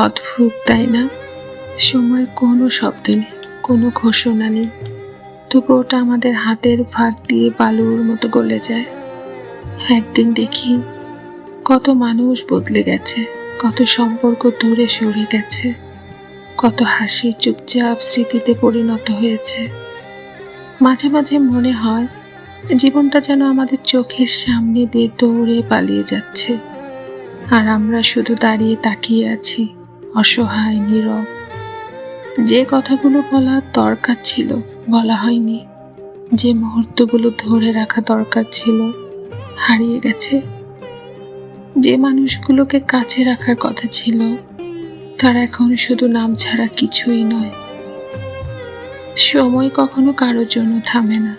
অদ্ভুত তাই না? সময়ের কোনো শব্দ নেই, কোনো ঘোষণা নেই, তবু ওটা আমাদের হাতের ফাঁক দিয়ে বালুর মতো গলে যায়। একদিন দেখি কত মানুষ বদলে গেছে, কত সম্পর্ক দূরে সরে গেছে, কত হাসি চুপচাপ স্মৃতিতে পরিণত হয়েছে। মাঝে মাঝে মনে হয় জীবনটা যেন আমাদের চোখের সামনে দিয়ে দৌড়ে পালিয়ে যাচ্ছে, আর আমরা শুধু দাঁড়িয়ে তাকিয়ে আছি, অসহায় নীরব। যে কথাগুলো বলার দরকার ছিল বলা হয়নি, যে মুহূর্তগুলো ধরে রাখা দরকার ছিল হারিয়ে গেছে, যে মানুষগুলোকে কাছে রাখার কথা ছিল তারা এখন শুধু নাম ছাড়া কিছুই নয়। সময় কখনো কারোর জন্য থামে না,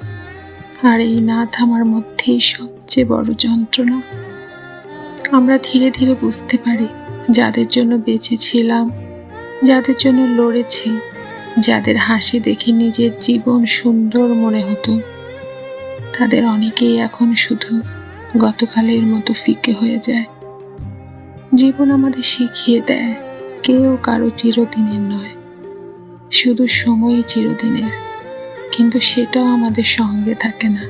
আর এই না থামার মধ্যেই সবচেয়ে বড় যন্ত্রণা। আমরা ধীরে ধীরে বুঝতে পারি যাদের জন্য বেঁচে ছিলাম, যাদের জন্য লড়েছি, যাদের হাসি দেখে নিজের জীবন সুন্দর মনে হতো, তাদের অনেকেই এখন শুধু গতকালের মতো ফিকে হয়ে যায়। জীবন আমাদের শিখিয়ে দেয় কেউ কারো চিরদিনের নয়, শুধু সময়ই চিরদিনের, কিন্তু সেটাও আমাদের সঙ্গে থাকে না।